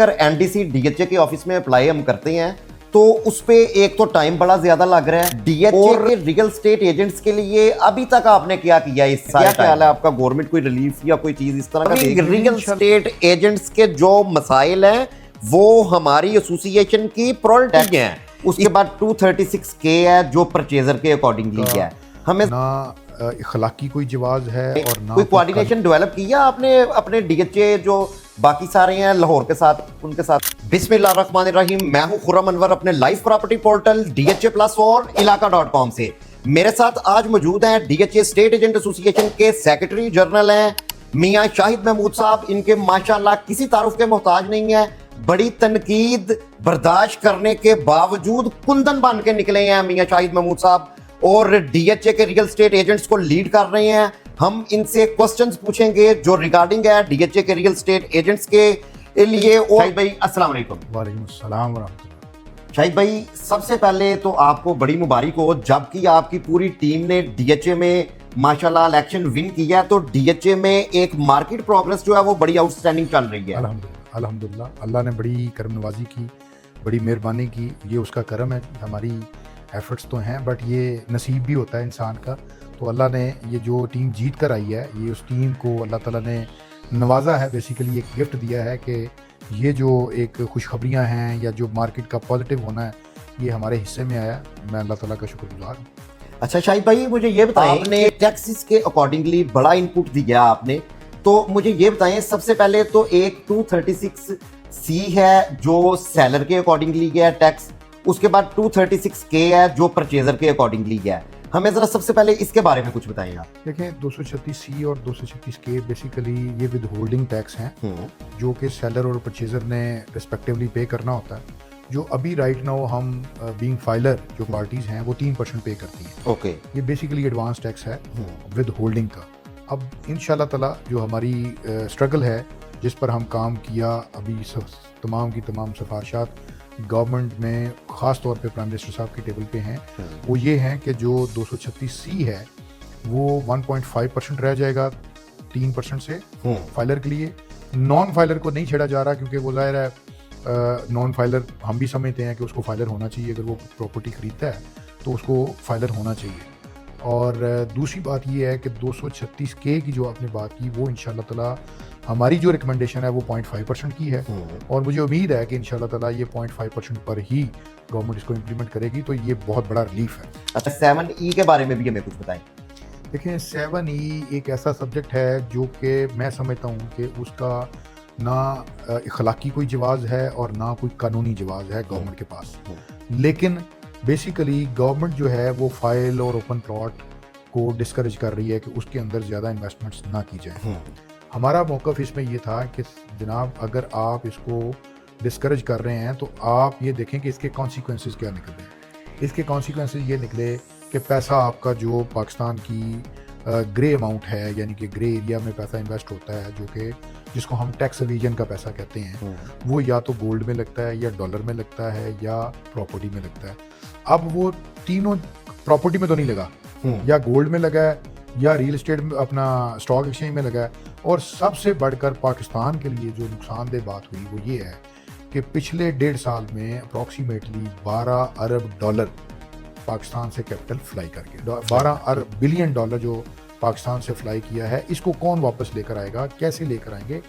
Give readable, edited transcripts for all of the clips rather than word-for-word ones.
अगर NDC DHA के office में अप्लाई हम करते हैं तो उस पे एक तो टाइम बड़ा ज्यादा लग रहा है। डीएचए के रियल स्टेट एजेंट्स के लिए अभी तक आपने क्या किया? इस क्या ख्याल है आपका? गवर्नमेंट कोई रिलीफ या कोई चीज इस तरह का देगी? रियल स्टेट एजेंट्स के जो मसाइल हैं वो हमारी एसोसिएशन की प्रायोरिटी है। उसके बाद 236K है जो परचेजर के अकॉर्डिंगली है। हमें ना इखलाकी कोई जवाब है और ना कोई कोऑर्डिनेशन डेवलप किया आपने अपने डीएचए जो बाकी सारे हैं लाहौर के साथ, उनके साथ? बिस्मिल्लाहिर्रहमानिर्रहीम, मैं हूं खुर्रम अनवर अपने लाइव प्रॉपर्टी पोर्टल DHA+ और इलाका.com से। मेरे साथ आज मौजूद हैं डीएचए स्टेट एजेंट एसोसिएशन के सेक्रेटरी जनरल हैं मियां शाहिद महमूद साहब। इनके माशाल्लाह किसी तारुफ के मोहताज नहीं है। बड़ी तनकीद बर्दाश्त करने के बावजूद कुंदन बन के निकले हैं मियां शाहिद महमूद साहब और डीएचए के रियल स्टेट एजेंट्स को लीड कर रहे हैं। हम इनसे क्वेश्चंस पूछेंगे जो रिगार्डिंग है डीएचए के रियल स्टेट एजेंट्स के लिए। और शाहिद भाई अस्सलाम वालेकुम। वालेकुम अस्सलाम वरहमतुल्लाह। शाहिद भाई, सबसे पहले तो आपको बड़ी मुबारक हो, जबकि आपकी पूरी टीम ने डीएचए में माशाल्लाह इलेक्शन विन किया, तो डीएचए में एक मार्केट प्रोग्रेस जो है वो बड़ी आउटस्टैंडिंग चल रही है। अल्हम्दुलिल्लाह, अल्लाह ने बड़ी करम नवाजी की, बड़ी मेहरबानी की। ये उसका करम है। हमारी एफर्ट्स तो हैं बट ये नसीब भी होता है इंसान का। तो अल्लाह ने ये जो टीम जीत कर आई है, ये उस टीम को अल्लाह ताला ने नवाजा है। बेसिकली एक गिफ्ट दिया है कि ये जो एक खुशखबरियाँ हैं या जो मार्केट का पॉजिटिव होना है, ये हमारे हिस्से में आया। मैं अल्लाह ताला का शुक्रगुजार हूँ। अच्छा शाहिद भाई, मुझे ये बताएं, आपने टैक्सेस के अकॉर्डिंगली बड़ा इनपुट दिया आपने, तो मुझे ये बताएं सबसे पहले तो एक 236C है जो सेलर के अकॉर्डिंगली है टैक्स, उसके बाद 236K है जो परचेजर के अकॉर्डिंगली है। हमें जरा सबसे पहले इसके बारे में कुछ बताएं आप। देखें, 236C और 236K बेसिकली ये विद होल्डिंग टैक्स हैं जो कि सेलर और परचेजर ने रिस्पेक्टिवली पे करना होता है। जो अभी राइट नाउ हम बीइंग फाइलर जो पार्टीज हैं वो 3% पे करती हैं। ओके, ये बेसिकली एडवांस टैक्स है विद होल्डिंग का। अब इंशाल्लाह ताला जो हमारी स्ट्रगल है, जिस पर हम काम किया, अभी तमाम की तमाम सिफारिशात गवर्नमेंट में ख़ास तौर पे प्राइम मिनिस्टर साहब की टेबल पे हैं, वो ये हैं कि जो 236C है वो 1.5% रह जाएगा 3% से फाइलर के लिए। नॉन फाइलर को नहीं छेड़ा जा रहा क्योंकि वो ज़ाहिर है नॉन फाइलर हम भी समझते हैं कि उसको फाइलर होना चाहिए। अगर वो प्रॉपर्टी ख़रीदता है तो उसको फाइलर होना चाहिए। और दूसरी बात ये है कि 236K की जो आपने बात की, वो इंशाल्लाह ताला हमारी जो रिकमेंडेशन है वो 0.5% की है और मुझे उम्मीद है कि इंशाल्लाह ताला ये 0.5% पर ही गवर्नमेंट इसको इम्प्लीमेंट करेगी, तो ये बहुत बड़ा रिलीफ है। अच्छा, 7E के बारे में भी हमें कुछ बताएं। देखें, 7E एक ऐसा सब्जेक्ट है जो कि मैं समझता हूँ कि उसका ना इखलाकी कोई जवाब है और ना कोई कानूनी जवाब है गवर्नमेंट के पास। लेकिन बेसिकली गवर्नमेंट जो है वो फाइल और ओपन प्लॉट को डिस्करेज कर रही है कि उसके अंदर ज़्यादा इन्वेस्टमेंट्स ना की जाए। हमारा मौक़िफ़ इसमें ये था कि जनाब, अगर आप इसको डिस्करेज कर रहे हैं तो आप ये देखें कि इसके कॉन्सिक्वेंसेस क्या निकले। इसके कॉन्सिक्वेंसेस ये निकले कि पैसा आपका जो पाकिस्तान की ग्रे अमाउंट है, यानी कि ग्रे एरिया में पैसा इन्वेस्ट होता है, जो कि जिसको हम टैक्स एविजन का पैसा कहते हैं, वो या तो गोल्ड में लगता है या डॉलर में लगता है या प्रॉपर्टी में लगता है। अब वो तीनों प्रॉपर्टी में तो नहीं लगा, या गोल्ड में लगा है या रियल एस्टेट में अपना स्टॉक एक्सचेंज में लगा है। और सबसे बढ़कर पाकिस्तान के लिए जो नुकसानदेह बात हुई वो ये है कि पिछले 1.5 साल में अप्रॉक्सीमेटली 12 अरब डॉलर पाकिस्तान से कैपिटल फ्लाई करके 12 अरब बिलियन डॉलर जो पाकिस्तान से फ्लाई किया है, इसको कौन वापस लेकर आएगा, कैसे लेकर आएंगे?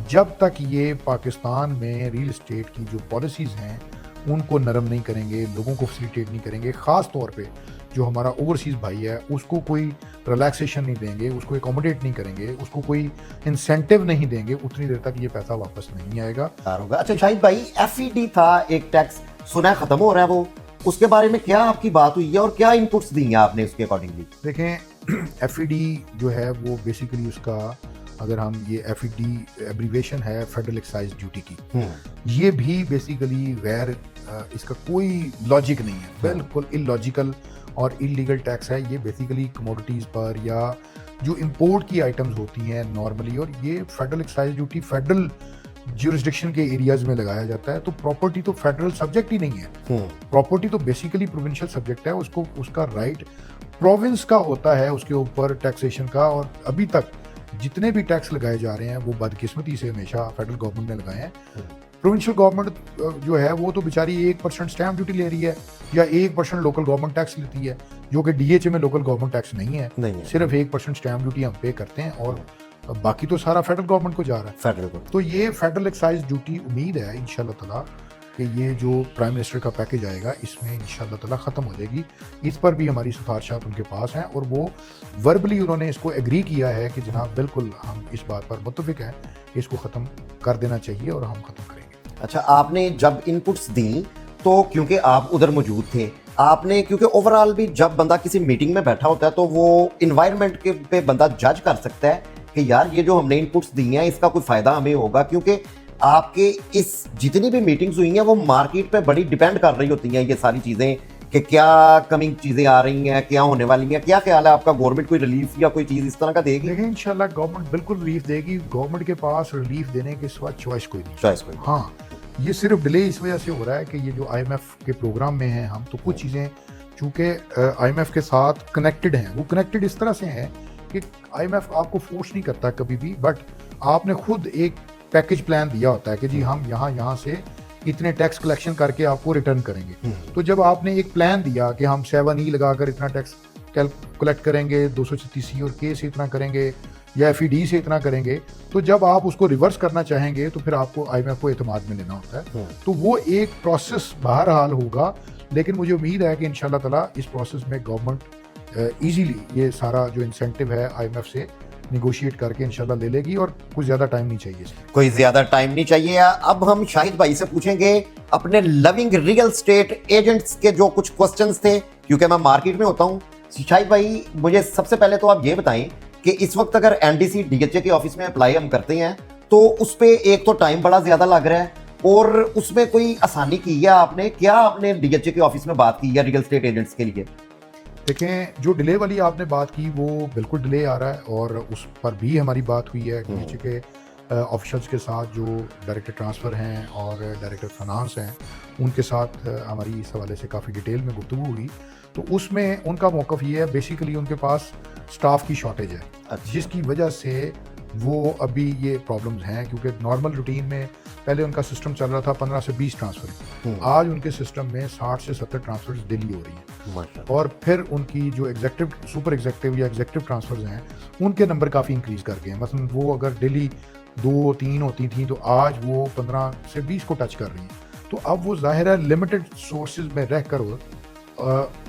जब तक ये पाकिस्तान में रियल एस्टेट की जो पॉलिसीज़ हैं उनको नरम नहीं करेंगे, लोगों को फैसिलिटेट नहीं करेंगे, ख़ास तौर पे जो हमारा ओवरसीज़ भाई है उसको कोई रिलैक्सेशन नहीं देंगे, उसको एकोमोडेट नहीं करेंगे, उसको कोई इंसेंटिव नहीं देंगे, उतनी देर तक ये पैसा वापस नहीं आएगा। अच्छा शाहिद भाई, FED था एक टैक्स, सुना खत्म हो रहा है वो, उसके बारे में क्या आपकी बात हुई है और क्या इनपुट्स दी हैं आपने उसके अकॉर्डिंगली? देखें, FED जो है वो बेसिकली उसका, अगर हम ये FED एब्रीवेशन है फेडरल एक्साइज ड्यूटी की, ये भी बेसिकली गैर इसका कोई लॉजिक नहीं है, बिल्कुल इलॉजिकल और इलीगल टैक्स है। ये बेसिकली कमोडिटीज़ पर या जो इंपोर्ट की आइटम्स होती हैं नॉर्मली, और ये federal excise duty federal jurisdiction के एरियाज में लगाया जाता है। तो प्रॉपर्टी तो फेडरल सब्जेक्ट ही नहीं है, प्रॉपर्टी तो बेसिकली प्रोविंशियल सब्जेक्ट है। उसको उसका राइट प्रोविंस का होता है उसके ऊपर टैक्सेशन का। और अभी तक जितने भी टैक्स लगाए जा रहे हैं वो बदकिस्मती से हमेशा फेडरल गवर्नमेंट ने लगाए हैं। प्रोविंशियल गवर्नमेंट जो है वो तो बेचारी 1% स्टैम्प ड्यूटी ले रही है या 1% लोकल गवर्नमेंट टैक्स लेती है, जो कि डीएचए में लोकल गवर्नमेंट टैक्स नहीं है। सिर्फ 1% स्टैम्प ड्यूटी हम पे करते हैं और बाकी तो सारा फेडरल गवर्नमेंट को जा रहा है। फेडरल तो ये फेडरल एक्साइज ड्यूटी उम्मीद है इंशाल्लाह ताला कि ये जो प्राइम मिनिस्टर का पैकेज आएगा इसमें इंशाल्लाह ताला ख़त्म हो जाएगी। इस पर भी हमारी सिफारिशात उनके पास हैं और वो वर्बली उन्होंने इसको एग्री किया है कि जनाब बिल्कुल हम इस बात पर मुत्तफिक हैं कि इसको ख़त्म कर देना चाहिए और हम ख़त्म करेंगे। अच्छा, आपने जब इनपुट्स दी तो क्योंकि आप उधर मौजूद थे, आपने क्योंकि ओवरऑल भी जब बंदा किसी मीटिंग में बैठा होता है तो वो इन्वायरमेंट के पे बंदा जज कर सकता है कि यार ये जो हमने इनपुट्स दी हैं इसका कोई फ़ायदा हमें होगा, क्योंकि आपके इस जितनी भी मीटिंग्स हुई हैं वो मार्केट पे बड़ी डिपेंड कर रही होती हैं ये सारी चीज़ें कि क्या कमिंग चीज़ें आ रही हैं, क्या होने वाली हैं। क्या ख्याल है आपका, गवर्नमेंट कोई रिलीफ या कोई चीज़ इस तरह का देगी? देखिए इंशाल्लाह गवर्नमेंट बिल्कुल रिलीफ देगी। गवर्नमेंट के पास रिलीफ देने के सिवा चॉइस कोई नहीं। चॉइस कोई। हाँ, ये सिर्फ डिले इस वजह से हो रहा है कि ये जो आईएमएफ के प्रोग्राम में हैं हम, तो कुछ चीज़ें चूँकि आईएमएफ के साथ कनेक्टेड हैं, वो कनेक्टेड इस तरह से हैं कि आईएमएफ आपको फोर्स नहीं करता कभी भी, बट आपने खुद एक पैकेज प्लान दिया होता है कि जी हम यहाँ से इतने टैक्स कलेक्शन करके आपको रिटर्न करेंगे। तो जब आपने एक प्लान दिया कि हम 7E लगाकर इतना टैक्स कलेक्ट करेंगे, 236C और K से इतना करेंगे या FED से इतना करेंगे, तो जब आप उसको रिवर्स करना चाहेंगे तो फिर आपको आईएमएफ को एतमाद में लेना होता है। तो वो एक प्रोसेस बहरहाल होगा, लेकिन मुझे उम्मीद है कि इंशाल्लाह ताला इस प्रोसेस में गवर्नमेंट इजीली ये सारा जो इंसेंटिव है आईएमएफ से निगोशिएट करके इंशाल्लाह ले लेगी और कुछ ज़्यादा टाइम नहीं चाहिए। कोई ज़्यादा टाइम नहीं चाहिए। अब हम शाहिद भाई से पूछेंगे अपने लविंग रियल स्टेट एजेंट्स के जो कुछ क्वेश्चंस थे, क्योंकि मैं मार्केट में होता हूँ। शाहिद भाई, मुझे सबसे पहले तो आप ये बताएं कि इस वक्त अगर एनडीसी डीएचए के ऑफिस में अप्लाई हम करते हैं तो उस पर एक तो टाइम बड़ा ज़्यादा लग रहा है और उसमें कोई आसानी की है आपने? क्या आपने डीएचए के ऑफिस में बात की है रियल स्टेट एजेंट्स के लिए? देखें, जो डिले वाली आपने बात की वो बिल्कुल डिले आ रहा है और उस पर भी हमारी बात हुई है डीएचए के ऑफिसर्स के साथ, जो डायरेक्टर ट्रांसफ़र हैं और डायरेक्टर फाइनेंस हैं, उनके साथ हमारी इस हवाले से काफ़ी डिटेल में गुफ्तगू हुई। तो उसमें उनका मौक़िफ़ ये है, बेसिकली उनके पास स्टाफ की शॉर्टेज है। अच्छा। जिसकी वजह से वो अभी ये प्रॉब्लम्स हैं, क्योंकि नॉर्मल रूटीन में पहले उनका सिस्टम चल रहा था 15 से 20 ट्रांसफ़र, आज उनके सिस्टम में 60 से 70 ट्रांसफ़र्स डेली हो रही हैं। और फिर उनकी जो एग्जेक्टिव, सुपर एग्जेक्टिव या एग्जेक्टिव ट्रांसफ़र्स हैं, उनके नंबर काफ़ी इंक्रीज़ कर गए हैं। मसलन वो अगर डेली 2-3 होती थी तो आज वो 15 से 20 को टच कर रही हैं। तो अब वो ज़ाहिर है लिमिटेड सोर्सेज में रह कर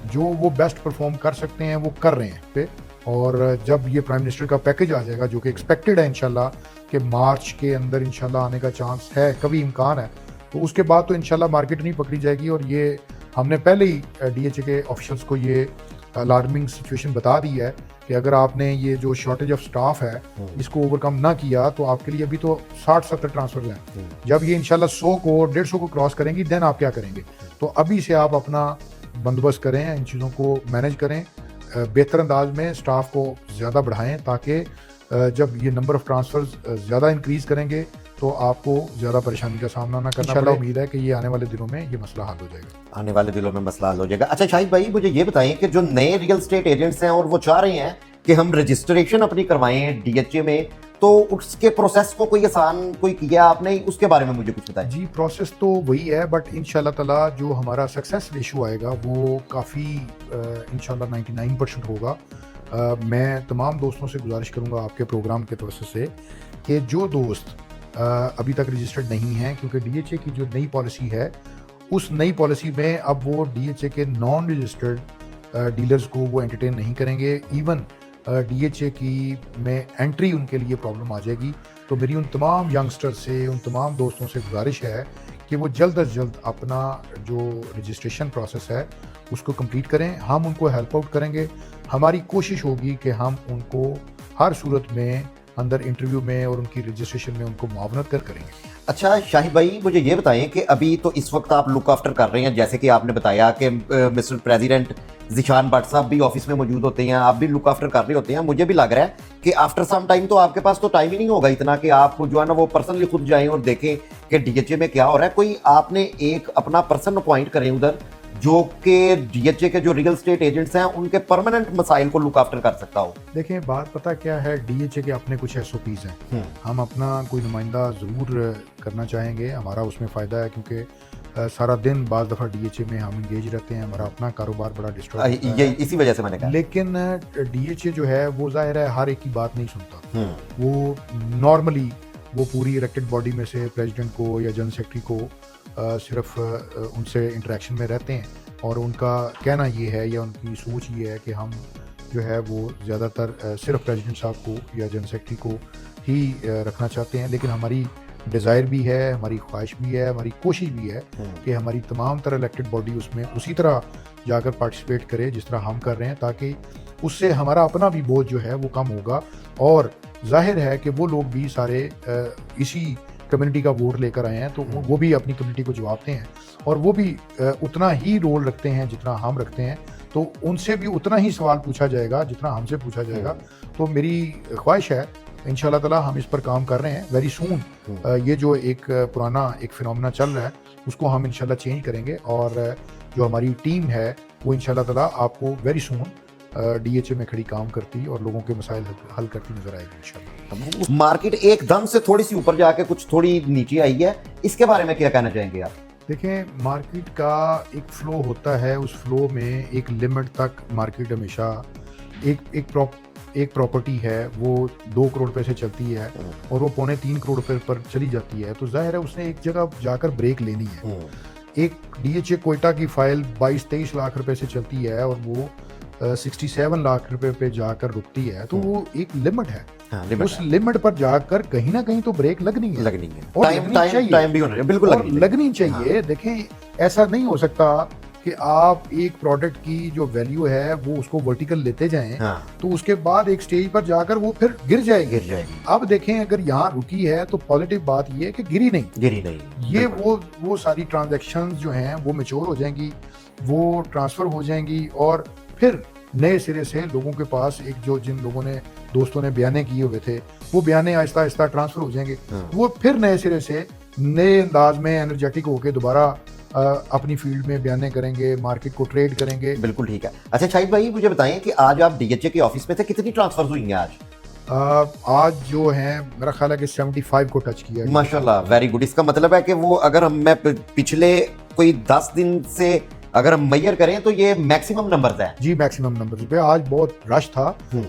जो वो बेस्ट परफॉर्म कर सकते हैं वो कर रहे हैं पे। और जब ये प्राइम मिनिस्टर का पैकेज आ जाएगा, जो कि एक्सपेक्टेड है इंशाल्लाह कि मार्च के अंदर इंशाल्लाह आने का चांस है, कभी इम्कान है, तो उसके बाद तो इंशाल्लाह मार्केट नहीं पकड़ी जाएगी। और ये हमने पहले ही डीएचए के ऑफिशियल्स को ये अलार्मिंग सिचुएशन बता दी है कि अगर आपने ये जो शॉर्टेज ऑफ स्टाफ है इसको ओवरकम ना किया तो आपके लिए अभी तो 60-70 ट्रांसफर हैं। जब ये इंशाल्लाह 100 को 150 को क्रॉस करेंगी देन आप क्या करेंगे? तो अभी से आप अपना बंदोबस्त करें, इन चीज़ों को मैनेज करें, बेहतर अंदाज में स्टाफ को ज़्यादा बढ़ाएं, ताकि जब ये नंबर ऑफ़ ट्रांसफ़र्स ज़्यादा इंक्रीज़ करेंगे तो आपको ज़्यादा परेशानी का सामना ना करना पड़े। उम्मीद है कि ये आने वाले दिनों में ये मसला हल हो जाएगा। आने वाले दिनों में मसला हल हो जाएगा। अच्छा शाहिद भाई, मुझे ये बताएं कि जो नए रियल स्टेट एजेंट्स हैं और वो चाह रहे हैं कि हम रजिस्ट्रेशन अपनी करवाएं डीएचए में, तो उसके प्रोसेस को कोई आसान कोई किया आपने? उसके बारे में मुझे कुछ बताएं। जी, प्रोसेस तो वही है, बट इंशाल्लाह ताला जो हमारा सक्सेस रेशो आएगा वो काफ़ी इंशाल्लाह 99% होगा। मैं तमाम दोस्तों से गुजारिश करूंगा आपके प्रोग्राम के तवज्जो से कि जो दोस्त अभी तक रजिस्टर्ड नहीं हैं, क्योंकि डीएचए की जो नई पॉलिसी है उस नई पॉलिसी में अब वो डीएचए के नॉन रजिस्टर्ड डीलर्स को वो एंटरटेन नहीं करेंगे। इवन डीएचए की में एंट्री उनके लिए प्रॉब्लम आ जाएगी। तो मेरी उन तमाम यंगस्टर्स से, उन तमाम दोस्तों से गुजारिश है कि वो जल्द अज जल्द अपना जो रजिस्ट्रेशन प्रोसेस है उसको कंप्लीट करें। हम उनको हेल्प आउट करेंगे। हमारी कोशिश होगी कि हम उनको हर सूरत में अंदर इंटरव्यू में और उनकी रजिस्ट्रेशन में उनको मुआवनत करेंगे। अच्छा शाहिद भाई, मुझे ये बताएं कि अभी तो इस वक्त आप लुक आफ्टर कर रहे हैं, जैसे कि आपने बताया कि मिस्टर प्रेसिडेंट ज़ीशान भट्ट साहब भी ऑफिस में मौजूद होते हैं, आप भी लुक आफ्टर कर रहे होते हैं। मुझे भी लग रहा है कि आफ्टर सम टाइम तो आपके पास तो टाइम ही नहीं होगा इतना कि आप जो है ना वो पर्सनली खुद जाएं और देखें कि डीएचए में क्या हो रहा है। कोई आपने एक अपना पर्सन अपॉइंट करें उधर जो कि डीएचए के जो रियल स्टेट एजेंट्स हैं उनके परमानेंट मसाइल को लुक आफ्टर कर सकता हो? देखें, बात पता क्या है, डीएचए के अपने कुछ एसओपीज हैं। हम अपना कोई नुमाइंदा ज़रूर करना चाहेंगे, हमारा उसमें फ़ायदा है क्योंकि सारा दिन बाज़ दफ़ा डीएचए में हम इंगेज रहते हैं, हमारा अपना कारोबार बड़ा डिस्टर्ब ये इसी वजह से मैंने कहा। लेकिन डीएचए जो है वो ज़ाहिर है हर एक की बात नहीं सुनता। वो नॉर्मली वो पूरी इलेक्टेड बॉडी में से प्रेसिडेंट को या जनरल सेक्रेटरी को सिर्फ उनसे इंटरेक्शन में रहते हैं और उनका कहना ये है या उनकी सोच ये है कि हम जो है वो ज़्यादातर सिर्फ प्रेसिडेंट साहब को या जनरल सेक्रेटरी को ही रखना चाहते हैं। लेकिन हमारी डिज़ायर भी है, हमारी ख्वाहिश भी है, हमारी कोशिश भी है कि हमारी तमाम तरह इलेक्टेड बॉडी उसमें उसी तरह जाकर पार्टिसिपेट करे जिस तरह हम कर रहे हैं, ताकि उससे हमारा अपना भी बोझ जो है वो कम होगा। और जाहिर है कि वो लोग भी सारे इसी कम्युनिटी का वोट लेकर आए हैं, तो वो भी अपनी कम्युनिटी को जवाबते हैं और वो भी उतना ही रोल रखते हैं जितना हम रखते हैं, तो उनसे भी उतना ही सवाल पूछा जाएगा जितना हमसे पूछा जाएगा। तो मेरी ख्वाहिश है, इंशाल्लाह ताला हम इस पर काम कर रहे हैं, वेरी सून ये जो एक पुराना एक फिनोमेना चल रहा है उसको हम इंशाल्लाह चेंज करेंगे और जो हमारी टीम है वो इंशाल्लाह ताला आपको वेरी सून डीएचए में खड़ी काम करती और लोगों के मसाइल हल करती नजर आएगी इंशाल्लाह। मार्केट एकदम से थोड़ी सी ऊपर जाके कुछ थोड़ी नीचे आई है, इसके बारे में क्या कहना चाहेंगे आप? देखें, मार्केट का एक फ्लो होता है, उस फ्लो में एक लिमिट तक मार्केट हमेशा एक प्रॉपर्टी है वो 2 करोड़ रुपए से चलती है और वो 2.25 करोड़ रुपए पर चली जाती है, तो जाहिर है उसने एक जगह जाकर ब्रेक लेनी है। एक डीएचए कोयटा की फाइल 22-23 लाख रुपए से चलती है और वो 67 लाख रुपए पे जाकर रुकती है, तो वो एक लिमिट है। उस लिमिट पर जाकर कहीं ना कहीं तो ब्रेक लगनी है और टाइम भी होना चाहिए, बिल्कुल लगनी चाहिए। देखें, ऐसा नहीं हो सकता कि आप एक प्रोडक्ट की जो वैल्यू है वो उसको वर्टिकल लेते जाएं तो उसके बाद एक स्टेज पर जाकर वो फिर गिर जाएगी। अब देखें, अगर यहाँ रुकी है तो पॉजिटिव बात ये है कि गिरी नहीं। ये वो सारी ट्रांजैक्शंस जो हैं वो मैच्योर हो जाएंगी, वो ट्रांसफर हो जाएंगी और फिर नए सिरे से लोगों के पास एक जो जिन लोगों ने दोस्तों ने बयाने किए हुए थे वो बयाने आहिस्ता आहिस्ता ट्रांसफर हो जाएंगे। वो फिर नए सिरे से नए अंदाज में एनर्जेटिक होकर दोबारा अपनी फील्ड में बयाने करेंगे, मार्केट को ट्रेड करेंगे। बिल्कुल ठीक है। अच्छा शाहिद भाई, मुझे बताएं कि आज आप डीएचए के ऑफिस में से कितनी ट्रांसफर हुई हैं आज? आज जो है मेरा ख्याल है कि 75 को टच किया। माशाल्लाह, वेरी गुड। इसका मतलब है कि वो अगर मैं पिछले कोई 10 दिन से अगर हम मैयर करें तो ये मैक्सिमम नंबर्स है। जी, मैक्सिमम नंबर्स पे आज बहुत रश था।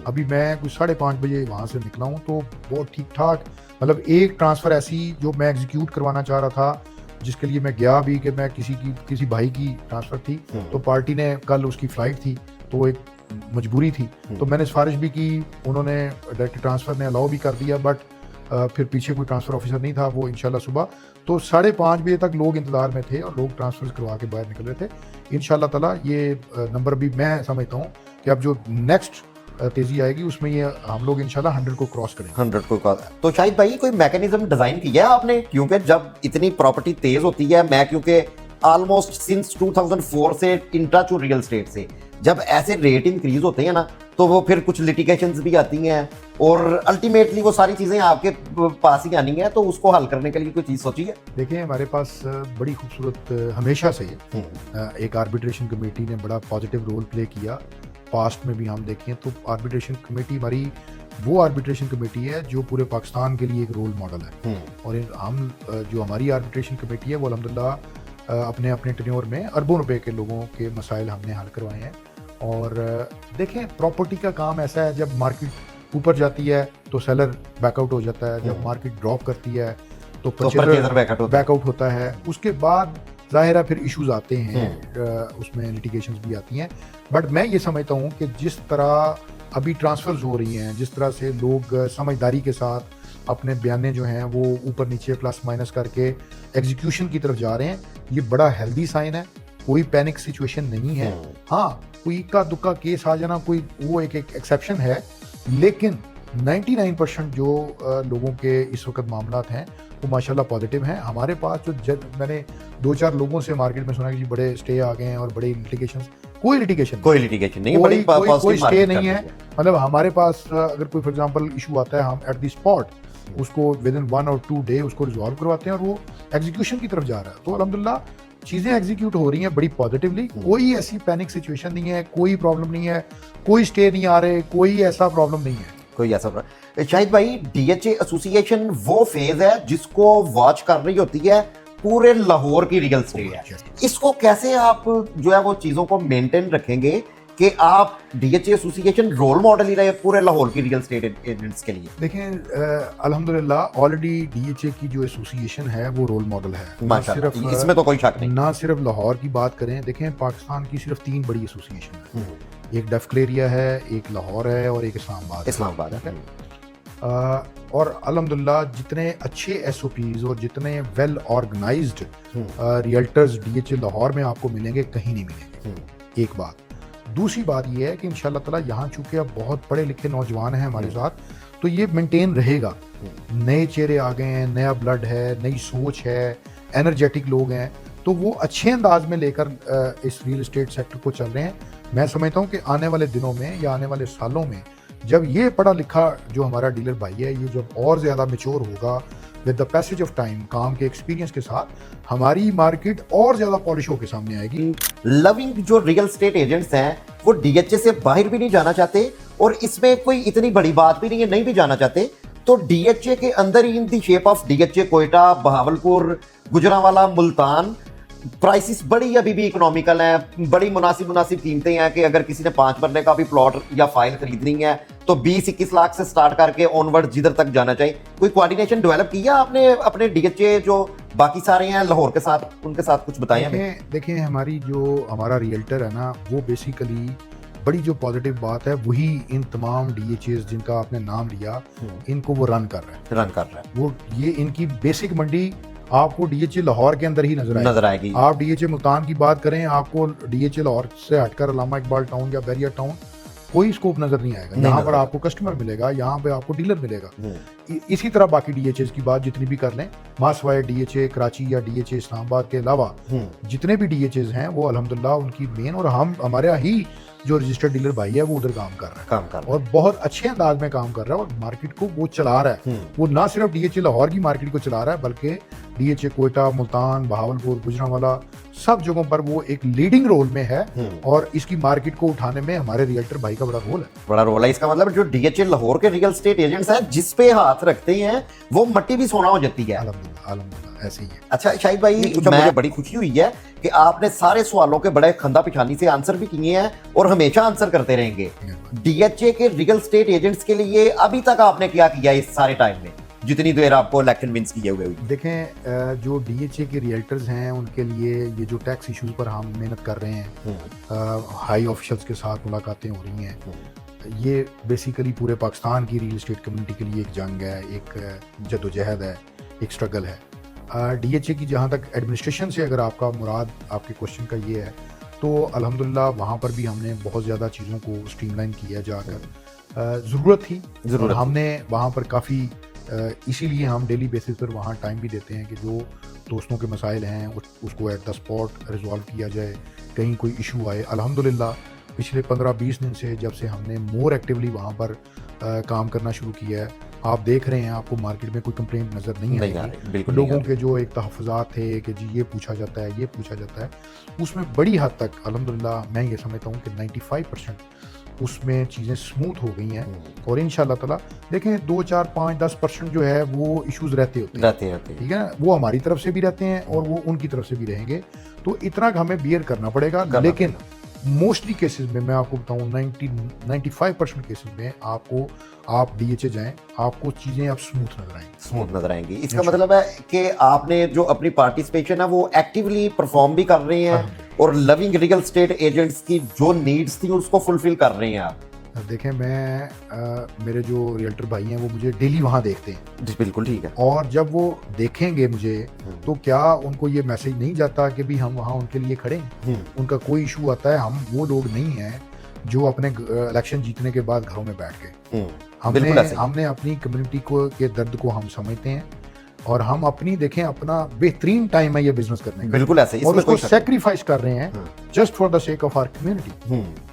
अभी मैं कुछ 5:30 बजे वहां से निकला हूँ तो बहुत ठीक ठाक, मतलब एक ट्रांसफर ऐसी जो मैं एग्जीक्यूट करवाना चाह रहा था, जिसके लिए मैं गया भी कि मैं किसी भाई की ट्रांसफर थी, तो पार्टी ने कल उसकी फ्लाइट थी तो एक मजबूरी थी, तो मैंने सिफारिश भी की, उन्होंने डायरेक्ट ट्रांसफर ने अलाउ भी कर दिया, बट फिर पीछे कोई ट्रांसफर ऑफिसर नहीं था। वो इंशाल्लाह सुबह तो 5:30 बजे तक लोग इंतजार में थे और लोग ट्रांसफर करवा के बाहर निकल रहे थे। इंशाल्लाह ताला ये नंबर भी मैं समझता हूँ कि अब जो नेक्स्ट तेजी आएगी उसमें ये हम लोग इंशाल्लाह 100 को क्रॉस करेंगे। 100 को क्रॉस। तो शाहिद भाई, कोई मैकेनिज्म डिजाइन किया है आपने? क्योंकि जब इतनी प्रॉपर्टी तेज होती है, मैं क्योंकि ऑलमोस्ट सिंस 2004 से इन टच हूं रियल एस्टेट से, जब ऐसे रेट इंक्रीज होते हैं ना तो वो फिर कुछ लिटिगेशंस भी आती हैं और अल्टीमेटली वो सारी चीजें आपके पास ही आनी है, तो उसको हल करने के लिए कोई चीज सोची है? देखिए, हमारे पास बड़ी खूबसूरत हमेशा से एक आर्बिट्रेशन कमेटी ने बड़ा पॉजिटिव रोल प्ले किया। पास्ट में भी हम देखें तो आर्बिट्रेशन कमेटी हमारी वो आर्बिट्रेशन कमेटी है जो पूरे पाकिस्तान के लिए एक रोल मॉडल है। और हम जो हमारी आर्बिट्रेशन कमेटी है वो अल्हम्दुलिल्लाह अपने अपने टेन्योर में अरबों रुपए के लोगों के मसाइल हमने हल करवाए हैं। और देखें, प्रॉपर्टी का काम ऐसा है, जब मार्केट ऊपर जाती है तो सेलर बैकआउट हो जाता है, जब मार्केट ड्रॉप करती है तो परचेजर बैकआउट होता है। उसके बाद जाहिर है फिर इश्यूज आते हैं, उसमें लिटिगेशंस भी आती हैं। बट मैं ये समझता हूँ कि जिस तरह अभी ट्रांसफर्स हो रही हैं, जिस तरह से लोग समझदारी के साथ अपने बयाने जो हैं वो ऊपर नीचे प्लस माइनस करके एग्जीक्यूशन की तरफ जा रहे हैं, ये बड़ा हेल्दी साइन है। कोई पैनिक सिचुएशन नहीं है। हाँ, कोई इक्का दुक्का केस आ जाना कोई वो एक एक्सेप्शन है, लेकिन 99% जो लोगों के इस वक्त मामलात हैं वो माशाल्लाह पॉजिटिव हैं। हमारे पास जो मैंने 2-4 लोगों से मार्केट में सुना कि जी बड़े स्टे आ गए हैं और बड़े लिटिगेशन, कोई लिटिगेशन नहीं, कोई स्टे नहीं है। मतलब हमारे पास अगर कोई फॉर एग्जांपल इशू आता है, हम एट द स्पॉट उसको विद इन 1 और 2 डे उसको रिजॉल्व करवाते हैं और वो एग्जीक्यूशन की तरफ जा रहा है। तो अल्हम्दुलिल्लाह चीजें एग्जीक्यूट हो रही हैं बड़ी पॉजिटिवली, कोई ऐसी पैनिक सिचुएशन नहीं है, कोई प्रॉब्लम नहीं है, कोई स्टे नहीं आ रहे, कोई ऐसा प्रॉब्लम नहीं है। कोई ऐसा शाहिद भाई, डीएचए एसोसिएशन वो फेज है जिसको वॉच कर रही होती है पूरे लाहौर की रियल स्टेट है। इसको कैसे आप जो है वो चीजों को मेंटेन रखेंगे कि आप डीएचए एसोसिएशन रोल मॉडल ही रहे पूरे लाहौर की रियल स्टेट एजेंट्स के लिए? देखें अल्हम्दुलिल्लाह ऑलरेडी डीएचए की जो एसोसिएशन है वो रोल मॉडल है। सिर्फ इसमें तो कोई शक नहीं। ना सिर्फ लाहौर की बात करें, देखें पाकिस्तान की सिर्फ 3 बड़ी एसोसिएशन है, एक डफकलेरिया है, एक लाहौर है और एक इस्लामाबाद है। और अल्हम्दुलिल्लाह जितने अच्छे एसओपीज और जितने well organized realtors DHA Lahore में आपको मिलेंगे कहीं नहीं मिलेंगे। एक बात। दूसरी बात यह है कि इंशाल्लाह ताला यहाँ चूंकि अब बहुत पढ़े लिखे नौजवान हैं हमारे साथ, तो ये मेंटेन रहेगा। नए चेहरे आ गए हैं, नया ब्लड है, नई सोच है, एनर्जेटिक लोग हैं, तो वो अच्छे अंदाज में लेकर इस रियल एस्टेट सेक्टर को चल रहे हैं। मैं समझता हूँ कि आने वाले दिनों में या आने वाले सालों में जब ये पढ़ा लिखा जो हमारा डीलर भाई है ये जब और ज़्यादा मैच्योर होगा with the passage of time, काम के एक्सपीरियंस के साथ, हमारी मार्केट और ज़्यादा पॉलिश होकर सामने आएगी। लविंग जो रियल एस्टेट एजेंट्स हैं वो डीएचए से बाहर भी नहीं जाना चाहते और इसमें कोई इतनी बड़ी बात भी नहीं है, नहीं भी जाना चाहते, तो डीएचए के अंदर ही in the shape of DHA Quetta, Bahawalpur, Gujranwala, Multan prices बड़ी अभी भी इकोनॉमिकल हैं, बड़ी मुनासिब कीमतें हैं कि अगर किसी ने 5 मरले का भी प्लॉट या फाइल खरीदनी है तो 20-21 लाख से स्टार्ट करके ऑनवर्ड जिधर तक जाना चाहिए। कोई कोऑर्डिनेशन डेवलप किया आपने अपने डीएचए जो बाकी सारे हैं लाहौर के साथ, उनके साथ कुछ बताएं हमें? देखें हमारी जो हमारा रियल्टर है ना, वो बेसिकली बड़ी जो पॉजिटिव बात है वही इन तमाम डीएचएस जिनका आपने नाम लिया इनको वो रन कर रहा है। वो ये इनकी बेसिक मंडी आपको डीएचए लाहौर के अंदर ही नजर आएगी। आप डीएचए मुल्तान की बात करें, आपको डीएचए लाहौर से हटकर अल्लामा इकबाल टाउन या बैरिया टाउन कोई स्कोप नजर नहीं आएगा। यहाँ पर आपको कस्टमर मिलेगा, यहाँ पे आपको डीलर मिलेगा। इसी तरह बाकी डीएचएस की बात जितनी भी कर लें, मासवाए डीएचए कराची या डीएचए इस्लामाबाद के अलावा जितने भी डीएचएस हैं वो अल्हम्दुलिल्लाह उनकी मेन, और हम हमारे यहाँ ही जो रजिस्टर्ड डीलर भाई है वो उधर काम कर रहा है और बहुत अच्छे अंदाज में काम कर रहा है और मार्केट को वो चला रहा है। वो ना सिर्फ डीएचए लाहौर की मार्केट को चला रहा है बल्कि डीएचए कोयटा, मुल्तान, बहावलपुर, गुजरांवाला सब जगहों पर वो एक लीडिंग रोल में है और इसकी मार्केट को उठाने में हमारे रियल्टर भाई का बड़ा रोल है। इसका मतलब जो डीएचए लाहौर के रियल एस्टेट एजेंट्स हैं जिस पे हाथ रखते हैं वो मट्टी भी सोना हो जाती है। अल्हम्दुलिल्लाह ऐसे ही है। अच्छा शाहिद भाई, मुझे बड़ी खुशी हुई है कि आपने सारे सवालों के बड़े खंदा पिछानी से आंसर भी किए हैं और हमेशा आंसर करते रहेंगे। डीएचए के रियल एस्टेट एजेंट्स के लिए अभी तक आपने क्या किया इस सारे टाइम में, जितनी देर आपको इलेक्शन विंस किए हुए हुई? देखें जो डीएचए के रियल्टर्स हैं उनके लिए ये जो टैक्स इश्यूज पर हम मेहनत कर रहे हैं, हाई ऑफिशियल्स के साथ मुलाकातें हो रही हैं, ये बेसिकली पूरे पाकिस्तान की रियल एस्टेट कम्युनिटी के लिए एक जंग है, एक जद्दोजहद है, एक स्ट्रगल है। डीएचए की जहाँ तक एडमिनिस्ट्रेशन से अगर आपका मुराद आपके क्वेश्चन का ये है तो अल्हम्दुलिल्लाह वहाँ पर भी हमने बहुत ज़्यादा चीज़ों को स्ट्रीमलाइन किया जाकर। ज़रूरत थी, हमने वहाँ पर काफ़ी इसीलिए हम डेली बेसिस पर वहाँ टाइम भी देते हैं कि जो दोस्तों के मसाइल हैं उसको एट द स्पॉट रिजॉल्व किया जाए। कहीं कोई इशू आए, अल्हम्दुलिल्लाह पिछले 15-20 दिन से जब से हमने मोर एक्टिवली वहाँ पर काम करना शुरू किया है, आप देख रहे हैं आपको मार्केट में कोई कंप्लेंट नज़र नहीं आएगी। लोगों के जो एक तहफ़्फ़ुज़ात थे कि जी ये पूछा जाता है, ये पूछा जाता है, उसमें बड़ी हद तक अल्हम्दुलिल्लाह मैं ये समझता हूँ कि 95% उसमें चीज़ें स्मूथ हो गई हैं और इंशाल्लाह ताला देखें 2, 4, 5, 10% जो है वो इश्यूज रहते होते हैं, ठीक है ना, वो हमारी तरफ से भी रहते हैं और वो उनकी तरफ से भी रहेंगे, तो इतना हमें बियर करना पड़ेगा। लेकिन मोस्टली केसेस में मैं आपको बताऊं 95% केसेस में आपको आप डीएचए जाएं, आपको चीजें अब स्मूथ नजर आएंगी। इसका मतलब है कि आपने जो अपनी पार्टिसिपेशन है वो एक्टिवली परफॉर्म भी कर रहे हैं और लविंग रियल एस्टेट एजेंट्स की जो नीड्स थी उसको फुलफिल कर रहे हैं आप। देखें मैं मेरे जो रियल्टर भाई हैं वो मुझे डेली वहाँ देखते हैं। जी बिल्कुल ठीक है। और जब वो देखेंगे मुझे तो क्या उनको ये मैसेज नहीं जाता कि भी हम वहाँ उनके लिए खड़े हैं? उनका कोई इशू आता है, हम वो लोग नहीं हैं जो अपने इलेक्शन जीतने के बाद घरों में बैठ गए। हमने अपनी कम्युनिटी को के दर्द को हम समझते हैं और हम अपनी देखें अपना बेहतरीन टाइम है ये बिजनेस करने का, बिल्कुल ऐसे, और उसको सेक्रीफाइस कर रहे हैं just for the sake of our community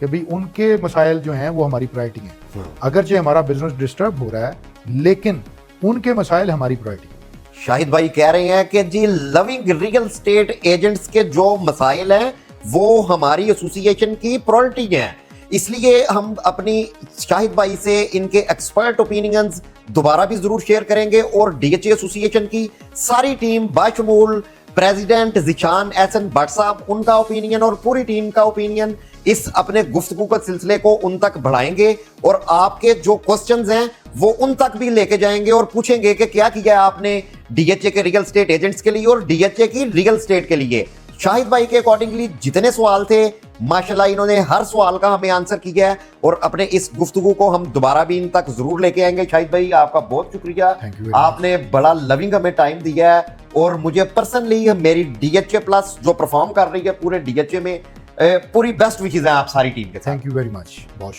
कि भाई उनके मसाइल जो हैं वो हमारी प्रायोरिटी हैं। अगरचे हमारा बिजनेस डिस्टर्ब हो रहा है लेकिन उनके मसाइल हमारी प्रायोरिटी। शाहिद भाई कह रहे हैं कि जी लविंग रियल स्टेट एजेंट्स के जो मसाइल हैं वो हमारी एसोसिएशन की प्रायोरिटी हैं, इसलिए हम अपनी शाहिद भाई से इनके एक्सपर्ट ओपिनियंस दोबारा भी जरूर शेयर करेंगे और डीएचए एसोसिएशन की सारी टीम बाशमूल प्रेसिडेंट जिशान एहसन भट्ट साहब उनका ओपिनियन और पूरी टीम का ओपिनियन इस अपने गुफ्तगू के सिलसिले को उन तक बढ़ाएंगे और आपके जो क्वेश्चंस हैं वो उन तक भी लेके जाएंगे और पूछेंगे कि क्या किया आपने डीएचए के रियल स्टेट एजेंट्स के लिए और डीएचए की रियल स्टेट के लिए। शाहिद भाई के अकॉर्डिंगली जितने सवाल थे माशाल्लाह इन्होंने हर सवाल का हमें आंसर किया है और अपने इस गुफ्तगू को हम दोबारा भी इन तक जरूर लेके आएंगे। शाहिद भाई आपका बहुत शुक्रिया, Thank you very आपने बड़ा लविंग हमें टाइम दिया है और मुझे पर्सनली मेरी डीएचए प्लस जो परफॉर्म कर रही है पूरे डीएचए में पूरी बेस्ट विशेस हैं आप सारी टीम के साथ। थैंक यू वेरी मच, बहुत